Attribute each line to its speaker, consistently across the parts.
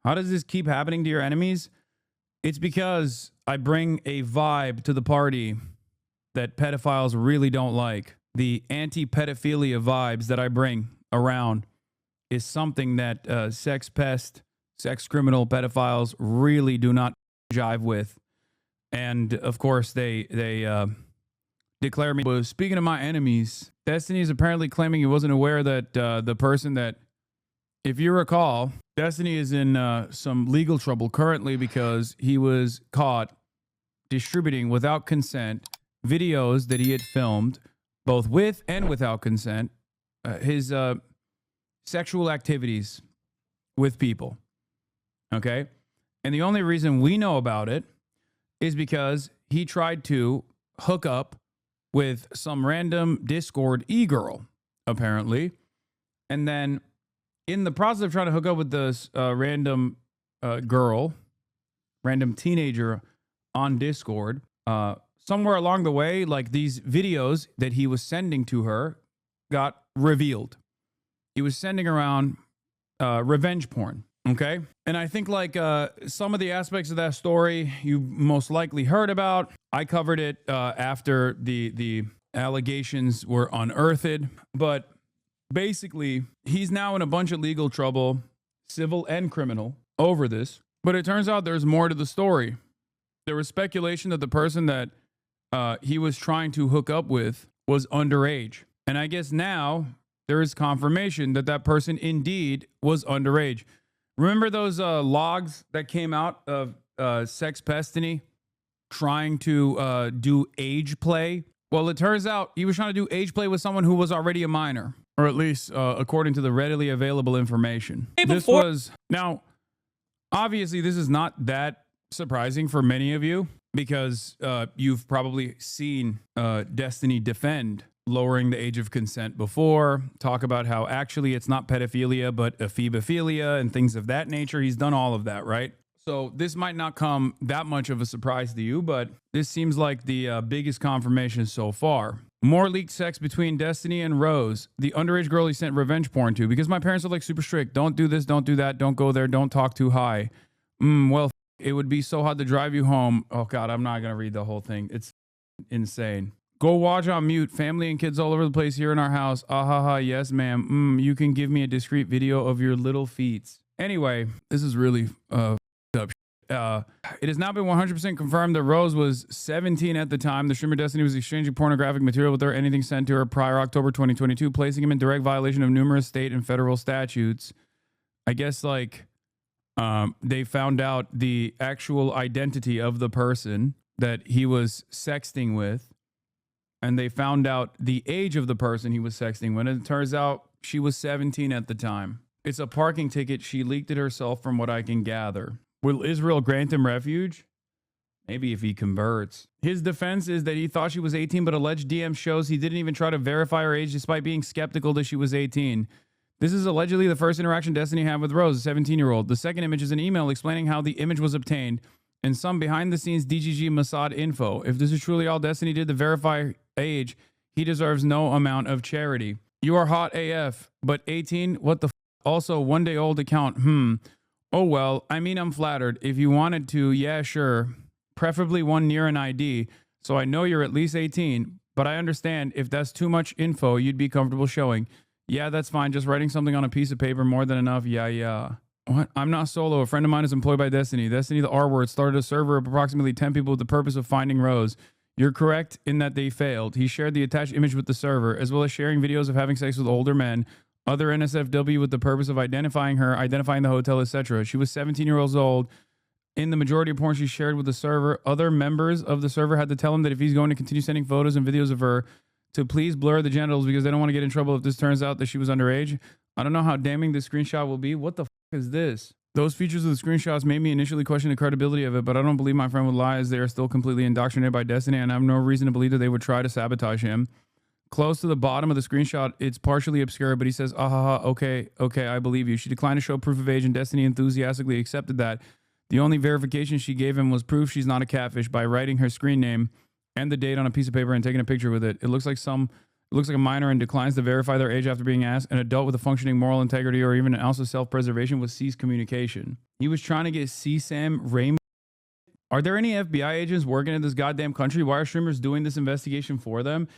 Speaker 1: How does this keep happening to your enemies? It's because I bring a vibe to the party that pedophiles really don't like. The anti-pedophilia vibes that I bring around is something that sex pest, sex criminal pedophiles really do not jive with. And of course, they declare me. But speaking of my enemies, Destiny is apparently claiming he wasn't aware that the person that, if you recall, Destiny is in some legal trouble currently because he was caught distributing without consent videos that he had filmed, both with and without consent, his sexual activities with people. Okay? And the only reason we know about it is because he tried to hook up with some random Discord e-girl, apparently. And then in the process of trying to hook up with this random girl, random teenager on Discord, somewhere along the way, like these videos that he was sending to her got revealed. He was sending around revenge porn. Okay. And I think like some of the aspects of that story you most likely heard about. I covered it after the allegations were unearthed. But basically, he's now in a bunch of legal trouble, civil and criminal, over this. But it turns out there's more to the story. There was speculation that the person that he was trying to hook up with was underage. And I guess now there is confirmation that that person indeed was underage. Remember those logs that came out of Sex Pestiny trying to do age play? Well, it turns out he was trying to do age play with someone who was already a minor, or at least according to the readily available information. This was, now, obviously, this is not that surprising for many of you because you've probably seen Destiny defend lowering the age of consent before, talk about how actually it's not pedophilia, but ephebophilia and things of that nature. He's done all of that, right? So this might not come that much of a surprise to you, but this seems like the biggest confirmation so far. More leaked sex between Destiny and Rose, the underage girl he sent revenge porn to, because my parents are like super strict. Don't do this, don't do that, don't go there, don't talk too high. Well, it would be so hard to drive you home. Oh God, I'm not going to read the whole thing. It's insane. Go watch on mute. Family and kids all over the place here in our house. Ah ha ha. Yes, ma'am. You can give me a discreet video of your little feet. Anyway, this is really up. It has now been 100% confirmed that Rose was 17 at the time. The streamer Destiny was exchanging pornographic material with her, anything sent to her prior October 2022, placing him in direct violation of numerous state and federal statutes. I guess like they found out the actual identity of the person that he was sexting with. And they found out the age of the person he was sexting with. And it turns out she was 17 at the time. It's a parking ticket. She leaked it herself from what I can gather. Will Israel grant him refuge? Maybe if he converts. His defense is that he thought she was 18, but alleged DM shows he didn't even try to verify her age despite being skeptical that she was 18. This is allegedly the first interaction Destiny had with Rose, a 17-year-old. The second image is an email explaining how the image was obtained and some behind-the-scenes DGG Mossad info. If this is truly all Destiny did to verify age, he deserves no amount of charity. You are hot AF, but 18? What the f? Also, 1 day old account. Oh well, I mean, I'm flattered. If you wanted to, yeah, sure. Preferably one near an ID, so I know you're at least 18, but I understand if that's too much info you'd be comfortable showing. Yeah, that's fine. Just writing something on a piece of paper, more than enough. Yeah. What? I'm not solo. A friend of mine is employed by Destiny. Destiny, the R word, started a server of approximately 10 people with the purpose of finding Rose. You're correct in that they failed. He shared the attached image with the server, as well as sharing videos of having sex with older men, other NSFW with the purpose of identifying her, identifying the hotel, etc. She was 17 years old. In the majority of porn she shared with the server, other members of the server had to tell him that if he's going to continue sending photos and videos of her, to please blur the genitals because they don't want to get in trouble if this turns out that she was underage. I don't know how damning this screenshot will be. What the f is this? Those features of the screenshots made me initially question the credibility of it, but I don't believe my friend would lie as they are still completely indoctrinated by Destiny, and I have no reason to believe that they would try to sabotage him. Close to the bottom of the screenshot, it's partially obscure, but he says, okay, I believe you. She declined to show proof of age, and Destiny enthusiastically accepted that. The only verification she gave him was proof she's not a catfish by writing her screen name and the date on a piece of paper and taking a picture with it. It looks like some looks like a minor and declines to verify their age after being asked. An adult with a functioning moral integrity or even an ounce of self-preservation would cease communication. He was trying to get CSAM Rainbow. Are there any FBI agents working in this goddamn country? Why are streamers doing this investigation for them?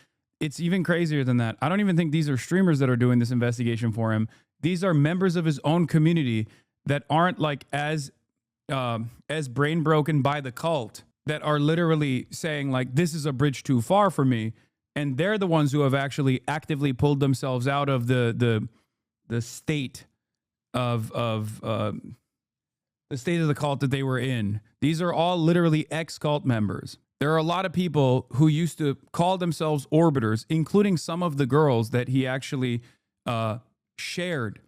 Speaker 1: It's even crazier than that. I don't even think these are streamers that are doing this investigation for him. These are members of his own community that aren't like as brain broken by the cult, that are literally saying like, this is a bridge too far for me. And they're the ones who have actually actively pulled themselves out of the state of the state of the cult that they were in. These are all literally ex-cult members. There are a lot of people who used to call themselves orbiters, including some of the girls that he actually shared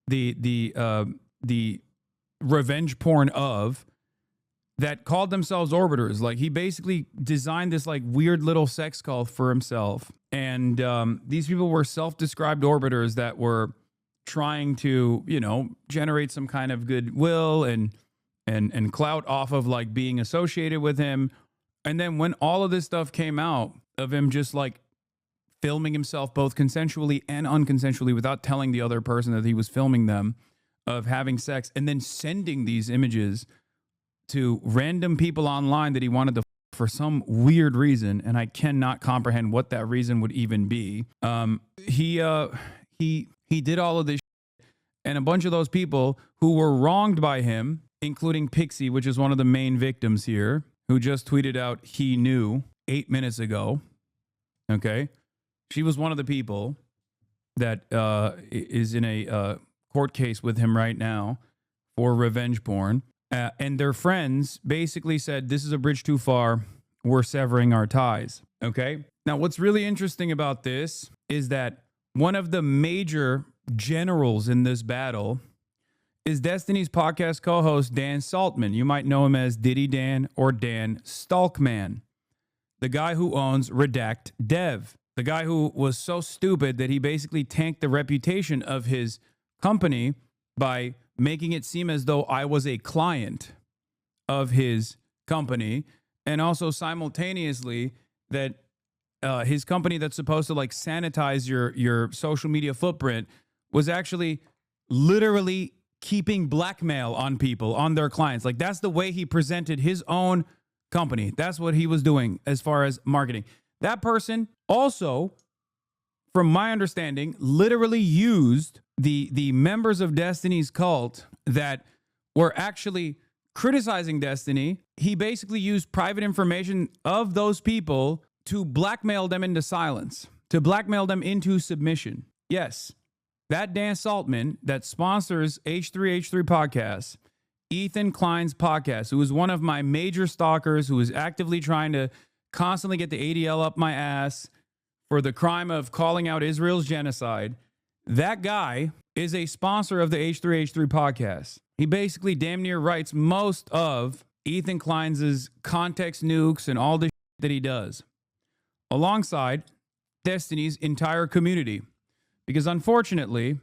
Speaker 1: the revenge porn of, that called themselves orbiters. Like, he basically designed this like weird little sex cult for himself. And these people were self-described orbiters that were trying to, you know, generate some kind of goodwill and clout off of like being associated with him. And then when all of this stuff came out of him just like filming himself both consensually and unconsensually without telling the other person that he was filming them, of having sex, and then sending these images to random people online that he wanted to for some weird reason, and I cannot comprehend what that reason would even be. He did all of this shit, and a bunch of those people who were wronged by him, including Pixie, which is one of the main victims here, who just tweeted out he knew 8 minutes ago. Okay, she was one of the people that is in a court case with him right now for revenge porn. And their friends basically said, this is a bridge too far. We're severing our ties. Okay. Now, what's really interesting about this is that one of the major generals in this battle is Destiny's podcast co-host, Dan Saltman. You might know him as Diddy Dan or Dan Stalkman, the guy who owns Redact Dev, the guy who was so stupid that he basically tanked the reputation of his company by making it seem as though I was a client of his company, and also simultaneously that his company that's supposed to like sanitize your social media footprint was actually literally keeping blackmail on people, on their clients. Like, that's the way he presented his own company. That's what he was doing as far as marketing. That person also, from my understanding, literally used the members of Destiny's cult that were actually criticizing Destiny. He basically used private information of those people to blackmail them into silence, to blackmail them into submission. Yes, that Dan Saltman that sponsors H3H3 podcasts, Ethan Klein's podcast, who is one of my major stalkers, who is actively trying to constantly get the ADL up my ass for the crime of calling out Israel's genocide. That guy is a sponsor of the H3H3 podcast. He basically damn near writes most of Ethan Klein's context nukes and all the shit that he does, alongside Destiny's entire community. Because unfortunately,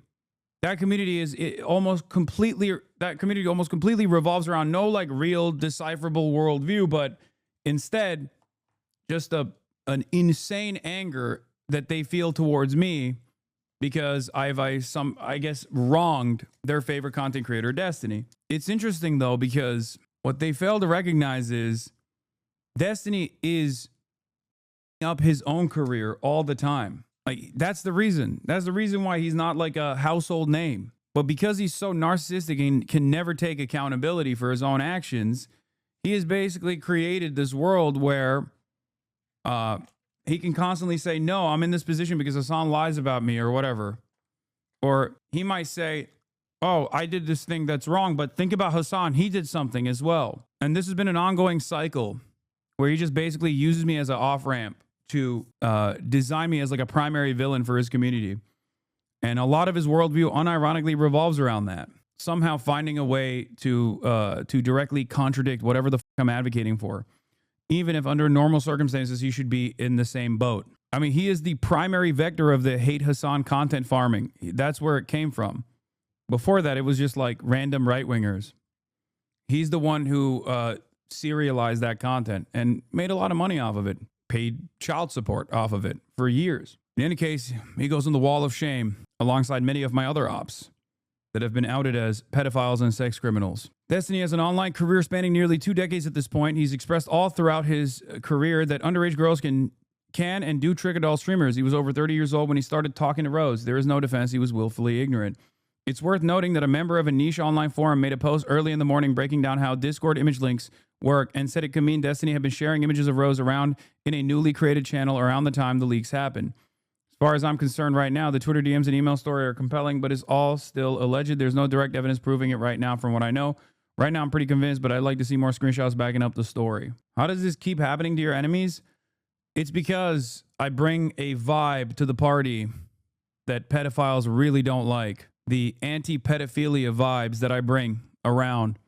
Speaker 1: that community almost completely revolves around no like real decipherable worldview, but instead just an insane anger that they feel towards me because I guess wronged their favorite content creator, Destiny. It's interesting though, because what they fail to recognize is Destiny is up his own career all the time. Like, that's the reason. That's the reason why he's not like a household name. But because he's so narcissistic and can never take accountability for his own actions, he has basically created this world where he can constantly say, no, I'm in this position because Hasan lies about me or whatever. Or he might say, oh, I did this thing that's wrong, but think about Hasan. He did something as well. And this has been an ongoing cycle where he just basically uses me as an off-ramp to design me as like a primary villain for his community. And a lot of his worldview unironically revolves around that. Somehow finding a way to directly contradict whatever the fuck I'm advocating for. Even if under normal circumstances, he should be in the same boat. I mean, he is the primary vector of the hate Hasan content farming. That's where it came from. Before that, it was just like random right-wingers. He's the one who serialized that content and made a lot of money off of it. Paid child support off of it for years. In any case, he goes on the wall of shame alongside many of my other ops that have been outed as pedophiles and sex criminals. Destiny has an online career spanning nearly 2 decades at this point. He's expressed all throughout his career that underage girls can and do trick adult streamers. He was over 30 years old when he started talking to Rose. There is no defense. He was willfully ignorant. It's worth noting that a member of a niche online forum made a post early in the morning breaking down how Discord image links work and said it could mean Destiny had been sharing images of Rose around in a newly created channel around the time the leaks happened. As far as I'm concerned right now, the Twitter DMs and email story are compelling, but it's all still alleged. There's no direct evidence proving it right now from what I know. Right now, I'm pretty convinced, but I'd like to see more screenshots backing up the story. How does this keep happening to your enemies? It's because I bring a vibe to the party that pedophiles really don't like. The anti-pedophilia vibes that I bring around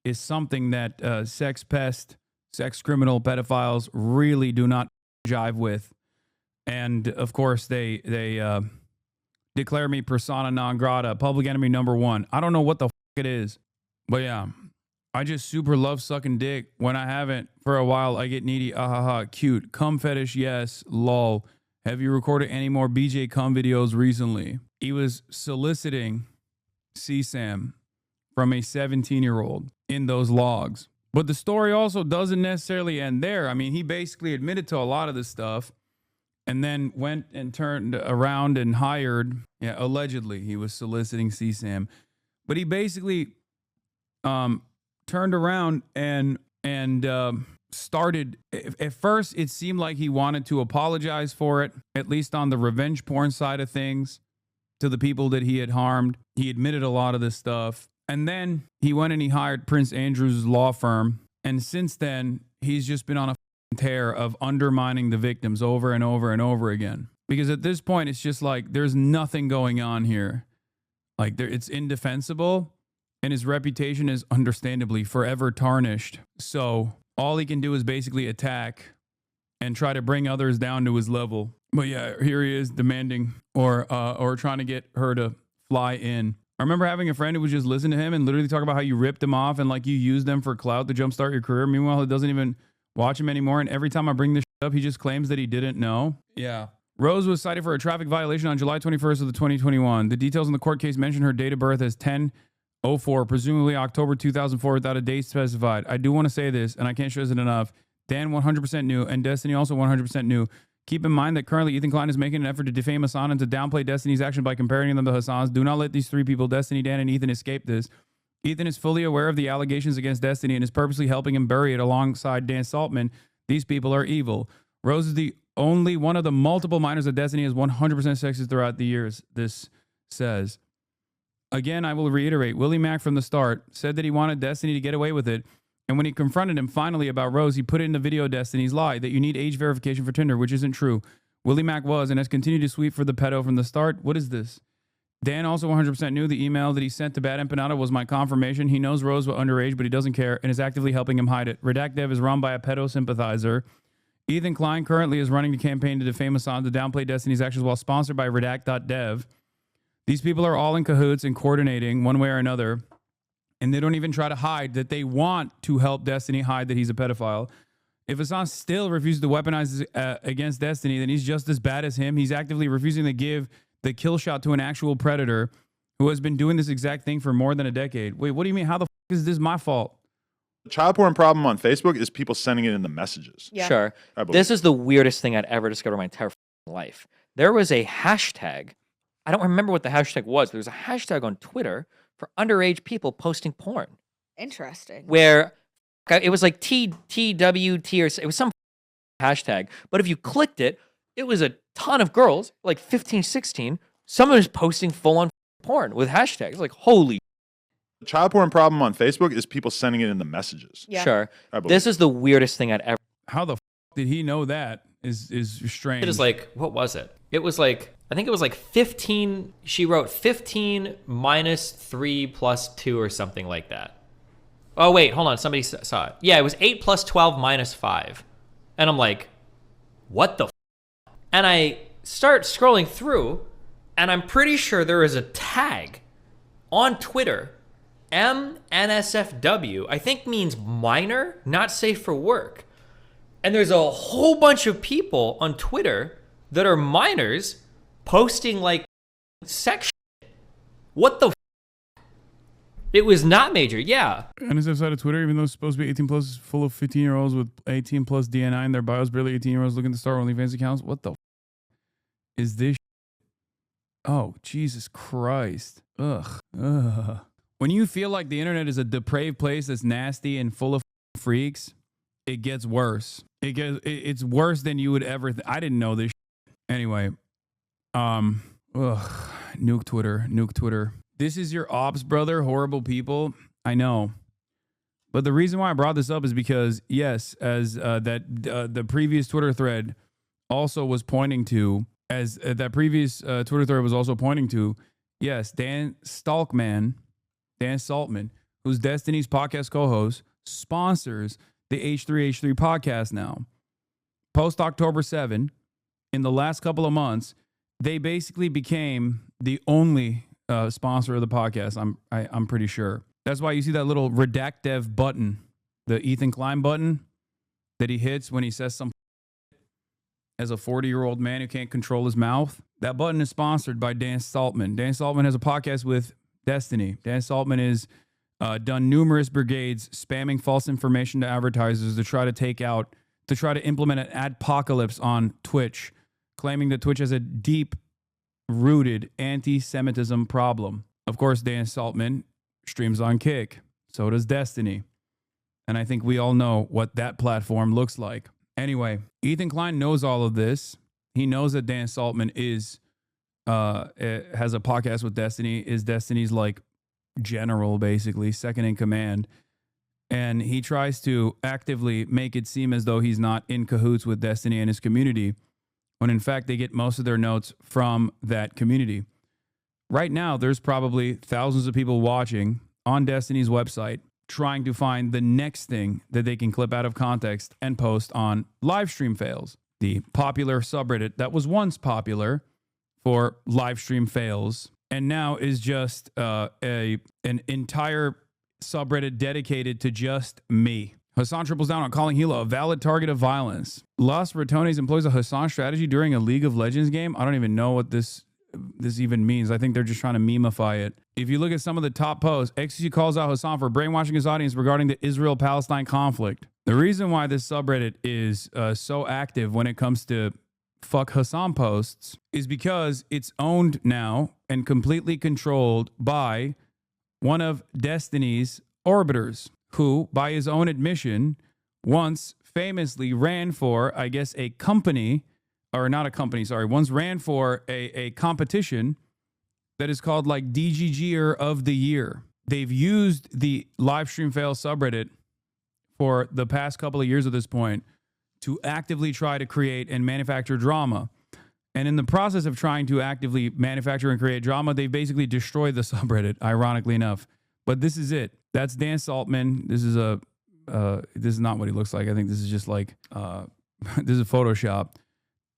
Speaker 1: is something that sex pest, sex criminal pedophiles really do not jive with. And of course, they declare me persona non grata, public enemy number one. I don't know what the it is, but yeah, I just super love sucking dick. When I haven't for a while, I get needy. Ahaha, cute. Cum fetish, yes. Lol. Have you recorded any more BJ cum videos recently? He was soliciting CSAM from a 17-year-old in those logs. But the story also doesn't necessarily end there. I mean, he basically admitted to a lot of this stuff and then went and turned around and hired, allegedly he was soliciting CSAM. But he basically turned around and started. At first, it seemed like he wanted to apologize for it, at least on the revenge porn side of things, to the people that he had harmed. He admitted a lot of this stuff. And then he went and he hired Prince Andrew's law firm. And since then, he's just been on a tear of undermining the victims over and over and over again. Because at this point, it's just like there's nothing going on here. Like it's indefensible. And his reputation is understandably forever tarnished. So all he can do is basically attack and try to bring others down to his level. But yeah, here he is demanding or trying to get her to fly in. I remember having a friend who would just listen to him and literally talk about how you ripped him off and like you used them for clout to jumpstart your career. Meanwhile, he doesn't even watch him anymore. And every time I bring this up, he just claims that he didn't know. Yeah. Rose was cited for a traffic violation on July 21st of the 2021. The details in the court case mention her date of birth as 10/04, presumably October 2004, without a date specified. I do want to say this, and I can't stress it enough. Dan 100% knew, and Destiny also 100% knew. Keep in mind that currently Ethan Klein is making an effort to defame Hasan and to downplay Destiny's action by comparing them to Hasan's. Do not let these three people, Destiny, Dan, and Ethan, escape this. Ethan is fully aware of the allegations against Destiny and is purposely helping him bury it alongside Dan Saltman. These people are evil. Rose is the only one of the multiple minors that Destiny has 100% sexist throughout the years, this says. Again, I will reiterate, Willie Mack from the start said that he wanted Destiny to get away with it. And when he confronted him finally about Rose, he put it in the video Destiny's lie that you need age verification for Tinder, which isn't true. Willie Mack was and has continued to sweep for the pedo from the start. What is this? Dan also 100% knew the email that he sent to Bad Empanada was my confirmation. He knows Rose was underage, but he doesn't care and is actively helping him hide it. Redact Dev is run by a pedo sympathizer. Ethan Klein currently is running the campaign to defame Hasan to downplay Destiny's actions while sponsored by Redact.dev. These people are all in cahoots and coordinating one way or another. And they don't even try to hide that they want to help Destiny hide that he's a pedophile. If Hasan still refuses to weaponize against Destiny, then he's just as bad as him. He's actively refusing to give the kill shot to an actual predator who has been doing this exact thing for more than a decade. Wait, what do you mean? How the is this my fault?
Speaker 2: The child porn problem on Facebook is people sending it in the messages.
Speaker 3: Yeah. Sure. This is the weirdest thing I'd ever discovered in my entire life. There was a hashtag. I don't remember what the hashtag was. There was a hashtag on Twitter for underage people posting porn.
Speaker 4: Interesting.
Speaker 3: Where it was like TWT or it was some hashtag. But if you clicked it, it was a ton of girls, like 15, 16. Someone was posting full-on porn with hashtags. Like, holy.
Speaker 2: The child porn problem on Facebook is people sending it in the messages.
Speaker 3: Yeah. Sure. This is the weirdest thing I'd ever.
Speaker 1: How the did he know that is strange.
Speaker 5: It is like, what was it? It was like, I think it was like 15. She wrote 15 minus 3 plus 2 or something like that. Oh, wait, hold on. Somebody saw it. Yeah, it was 8 plus 12 minus 5. And I'm like, what the f? And I start scrolling through, and I'm pretty sure there is a tag on Twitter, MNSFW, I think means minor, not safe for work. And there's a whole bunch of people on Twitter that are minors posting like sex shit. What the It was not major, yeah.
Speaker 1: NSF side of Twitter, even though it's supposed to be 18 plus, is full of 15-year-olds with 18 plus DNI in their bios, barely 18-year-olds looking to start OnlyFans accounts. What the is this? Oh, Jesus Christ. Ugh. When you feel like the internet is a depraved place that's nasty and full of freaks, it gets worse. It's worse than you would ever. I didn't know this. Anyway, nuke Twitter. This is your ops brother, horrible people. I know. But the reason why I brought this up is because, yes, as the previous Twitter thread also was pointing to, yes, Dan Saltman, who's Destiny's podcast co-host, sponsors the H3H3 podcast now. Post October 7, in the last couple of months, they basically became the only sponsor of the podcast. I'm pretty sure. That's why you see that little redact dev button, the Ethan Klein button that he hits when he says some as a 40-year-old man who can't control his mouth. That button is sponsored by Dan Saltman. Dan Saltman has a podcast with Destiny. Dan Saltman has done numerous brigades spamming false information to advertisers to try to implement an adpocalypse on Twitch, claiming that Twitch has a deep-rooted anti-Semitism problem. Of course, Dan Saltman streams on Kick. So does Destiny. And I think we all know what that platform looks like. Anyway, Ethan Klein knows all of this. He knows that Dan Saltman has a podcast with Destiny, is Destiny's like general, basically, second in command. And he tries to actively make it seem as though he's not in cahoots with Destiny and his community, when in fact they get most of their notes from that community. Right now, there's probably thousands of people watching on Destiny's website trying to find the next thing that they can clip out of context and post on live stream fails, the popular subreddit that was once popular for live stream fails and now is just an entire subreddit dedicated to just me. Hasan triples down on calling Hilo a valid target of violence. Los Ratones employs a Hasan strategy during a League of Legends game. I don't even know what this even means. I think they're just trying to memify it. If you look at some of the top posts, XQC calls out Hasan for brainwashing his audience regarding the Israel-Palestine conflict. The reason why this subreddit is so active when it comes to fuck Hasan posts is because it's owned now and completely controlled by one of Destiny's orbiters, who, by his own admission, once famously ran for, I guess, a company, or not a company, sorry, once ran for a competition that is called like DGGer of the Year. They've used the live stream fail subreddit for the past couple of years at this point to actively try to create and manufacture drama. And in the process of trying to actively manufacture and create drama, they've basically destroyed the subreddit, ironically enough. But this is it. That's Dan Saltman. This is not what he looks like. I think this is just like, this is Photoshop.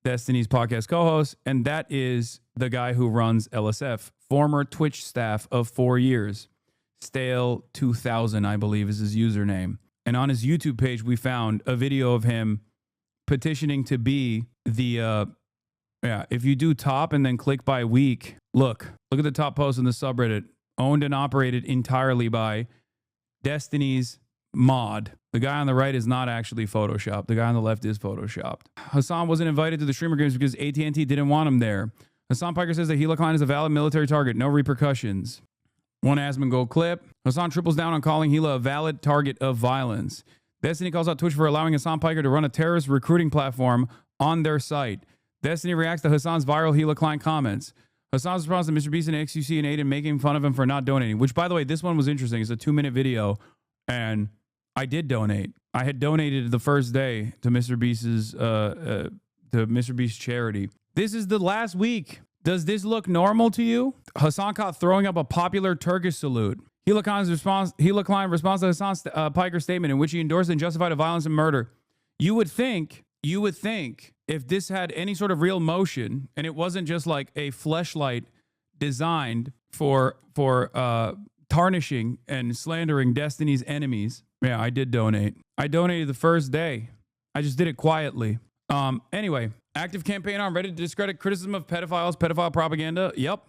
Speaker 1: Destiny's podcast co-host, and that is the guy who runs LSF, former Twitch staff of 4 years. Stale 2000, I believe, is his username. And on his YouTube page, we found a video of him petitioning to be the, if you do top and then click by week, look at the top post in the subreddit, owned and operated entirely by Destiny's mod. The guy on the right is not actually Photoshopped. The guy on the left is Photoshopped. Hasan wasn't invited to the streamer games because AT&T didn't want him there. Hasan Piker says that Hilo Klein is a valid military target. No repercussions. One Asmongold clip. Hasan triples down on calling Hilo a valid target of violence. Destiny calls out Twitch for allowing Hasan Piker to run a terrorist recruiting platform on their site. Destiny reacts to Hasan's viral Hilo Klein comments. Hasan's response to Mr. Beast and XQC and Aiden making fun of him for not donating, which, by the way, this one was interesting. It's a 2-minute video, and I did donate. I had donated the first day to Mr. Beast's charity. This is the last week. Does this look normal to you? Hasan caught throwing up a popular Turkish salute. Hilo Klein responds to Hasan Piker's statement in which he endorsed and justified the violence and murder. You would think if this had any sort of real motion and it wasn't just like a fleshlight designed for tarnishing and slandering Destiny's enemies. Yeah, I did donate. I donated the first day. I just did it quietly. Anyway, Active campaign on Reddit to discredit criticism of pedophiles, pedophile propaganda. Yep.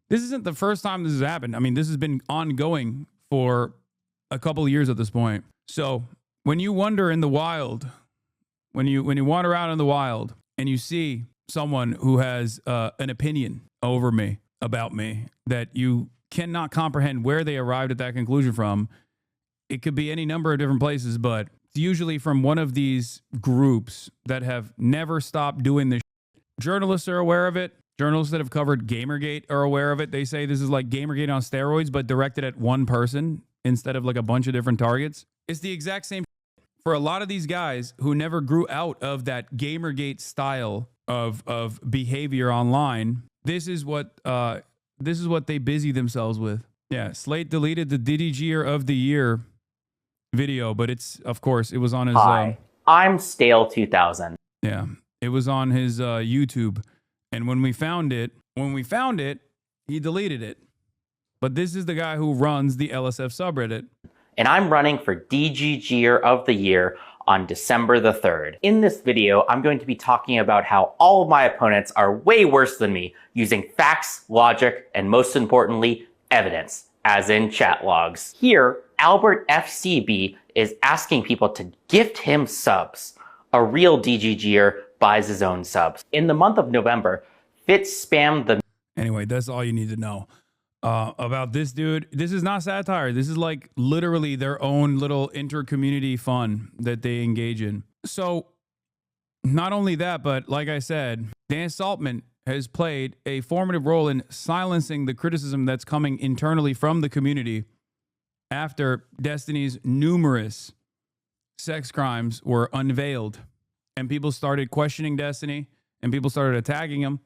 Speaker 1: This isn't the first time this has happened. I mean, this has been ongoing for a couple of years at this point. So when you wander in the wild, when you wander out in the wild and you see someone who has an opinion over me, about me, that you cannot comprehend where they arrived at that conclusion from, it could be any number of different places, but it's usually from one of these groups that have never stopped doing this. Journalists are aware of it. Journalists that have covered Gamergate are aware of it. They say this is like Gamergate on steroids, but directed at one person instead of like a bunch of different targets. It's the exact same for a lot of these guys who never grew out of that Gamergate style of behavior online. This is what they busy themselves with. Yeah, Slate deleted the DDGer of the year video, but it's, of course, it was on his
Speaker 4: Hi, I'm Stale 2000.
Speaker 1: Yeah, it was on his YouTube. And when we found it, he deleted it. But this is the guy who runs the LSF subreddit.
Speaker 4: And I'm running for DGGer of the Year on December the 3rd. In this video, I'm going to be talking about how all of my opponents are way worse than me using facts, logic, and most importantly, evidence, as in chat logs. Here, Albert FCB is asking people to gift him subs. A real DGGer buys his own subs. In the month of November, Fitz spammed the...
Speaker 1: Anyway, that's all you need to know about this dude. This is not satire. This is like literally their own little inter-community fun that they engage in. So not only that, but like I said, Dan Saltman has played a formative role in silencing the criticism that's coming internally from the community after Destiny's numerous sex crimes were unveiled and people started questioning Destiny and people started attacking him.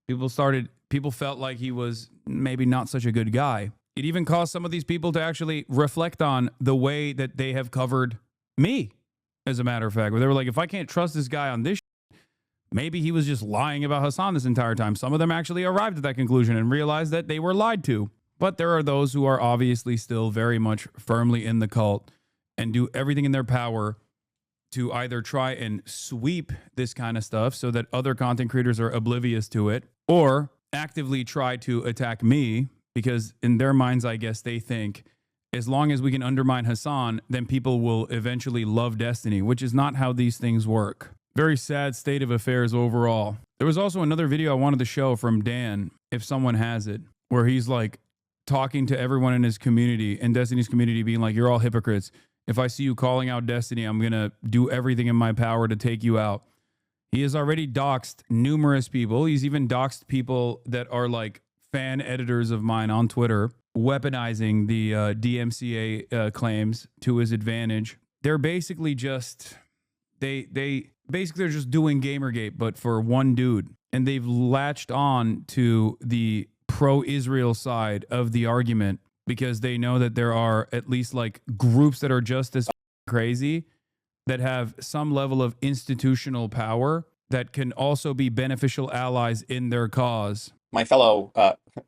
Speaker 1: People felt like he was maybe not such a good guy. It even caused some of these people to actually reflect on the way that they have covered me, as a matter of fact, where they were like, if I can't trust this guy on this shit, maybe he was just lying about Hasan this entire time. Some of them actually arrived at that conclusion and realized that they were lied to. But there are those who are obviously still very much firmly in the cult and do everything in their power to either try and sweep this kind of stuff so that other content creators are oblivious to it, or actively try to attack me, because in their minds, I guess they think as long as we can undermine Hasan, then people will eventually love Destiny, which is not how these things work. Very sad state of affairs overall. There was also another video I wanted to show from Dan, if someone has it, where he's like talking to everyone in his community, in Destiny's community, being like, you're all hypocrites. If I see you calling out Destiny, I'm going to do everything in my power to take you out. He has already doxed numerous people. He's even doxed people that are like fan editors of mine on Twitter, weaponizing the DMCA claims to his advantage. They're basically just, they're just doing Gamergate, but for one dude. And they've latched on to the pro-Israel side of the argument because they know that there are at least like groups that are just as crazy that have some level of institutional power that can also be beneficial allies in their cause.
Speaker 6: My fellow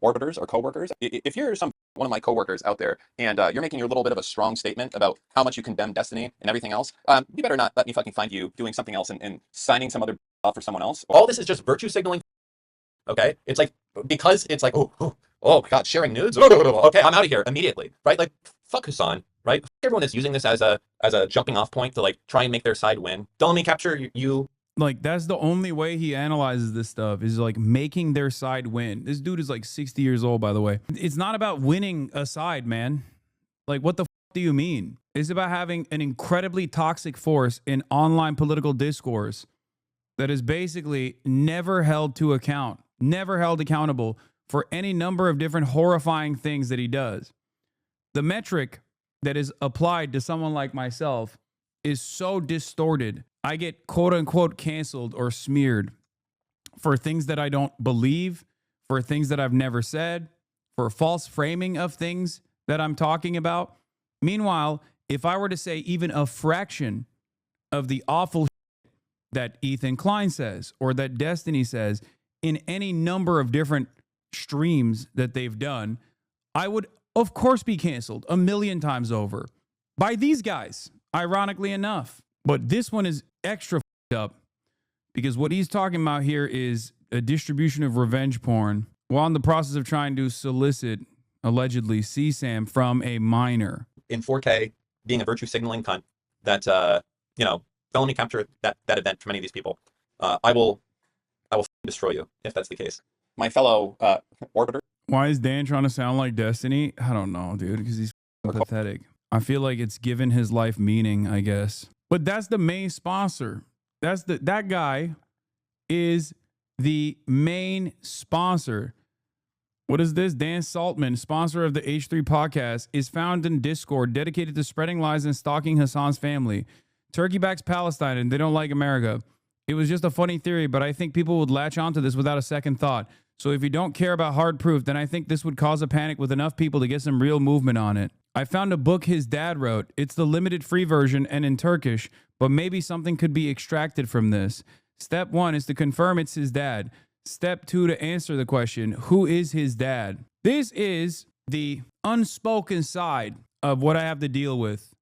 Speaker 6: orbiters or coworkers, if you're one of my coworkers out there and you're making your little bit of a strong statement about how much you condemn Destiny and everything else, you better not let me fucking find you doing something else and signing some other off for someone else. All this is just virtue signaling. Okay, it's like, because it's like, oh my God, sharing nudes. Okay, I'm out of here immediately, right? Like, fuck Hasan, right? Everyone that's using this as a jumping off point to like try and make their side win. Don't let me capture you.
Speaker 1: Like, that's the only way he analyzes this stuff, is like making their side win. This dude is like 60 years old, by the way. It's not about winning a side, man. Like, what the f do you mean? It's about having an incredibly toxic force in online political discourse that is basically never held to account, never held accountable for any number of different horrifying things that he does. The metric that is applied to someone like myself is so distorted. I get quote unquote canceled or smeared for things that I don't believe, for things that I've never said, for false framing of things that I'm talking about. Meanwhile, if I were to say even a fraction of the awful shit that Ethan Klein says or that Destiny says in any number of different streams that they've done, I would of course be canceled 1,000,000 times over by these guys, ironically enough. But this one is extra up because what he's talking about here is a distribution of revenge porn while in the process of trying to solicit, allegedly, CSAM from a minor.
Speaker 6: In 4K, being a virtue signaling cunt, that, felony capture that event from any of these people, I will destroy you if that's the case. My fellow orbiter.
Speaker 1: Why is Dan trying to sound like Destiny? I don't know, dude, because he's pathetic. I feel like it's given his life meaning, I guess. But that's the main sponsor. That guy is the main sponsor. What is this? Dan Saltman, sponsor of the H3 podcast, is found in Discord dedicated to spreading lies and stalking Hassan's family. Turkey backs Palestine and they don't like America. It was just a funny theory, but I think people would latch onto this without a second thought. So if you don't care about hard proof, then I think this would cause a panic with enough people to get some real movement on it. I found a book his dad wrote. It's the limited free version and in Turkish, but maybe something could be extracted from this. Step 1 is to confirm it's his dad. Step 2 to answer the question, who is his dad? This is the unspoken side of what I have to deal with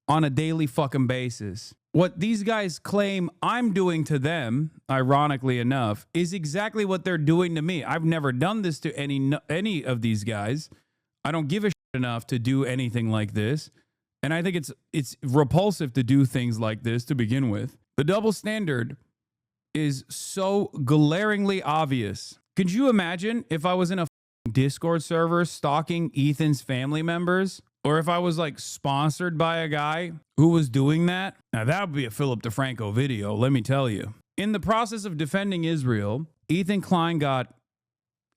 Speaker 1: on a daily fucking basis. What these guys claim I'm doing to them, ironically enough, is exactly what they're doing to me. I've never done this to any of these guys. I don't give a shit enough to do anything like this. And I think it's repulsive to do things like this to begin with. The double standard is so glaringly obvious. Could you imagine if I was in a Discord server stalking Ethan's family members? Or if I was like sponsored by a guy who was doing that? Now that would be a Philip DeFranco video, let me tell you. In the process of defending Israel, Ethan Klein got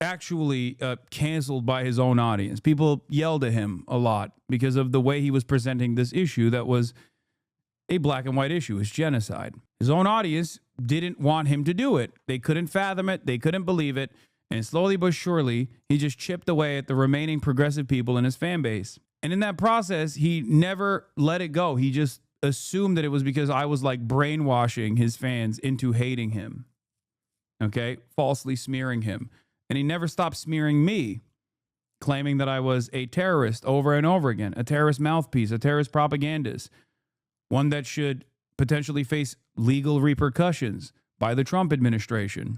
Speaker 1: actually canceled by his own audience. People yelled at him a lot because of the way he was presenting this issue that was a black and white issue, is genocide. His own audience didn't want him to do it. They couldn't fathom it. They couldn't believe it. And slowly but surely, he just chipped away at the remaining progressive people in his fan base. And in that process, he never let it go. He just assumed that it was because I was like brainwashing his fans into hating him. Okay? Falsely smearing him. And he never stopped smearing me, claiming that I was a terrorist over and over again, a terrorist mouthpiece, a terrorist propagandist, one that should potentially face legal repercussions by the Trump administration.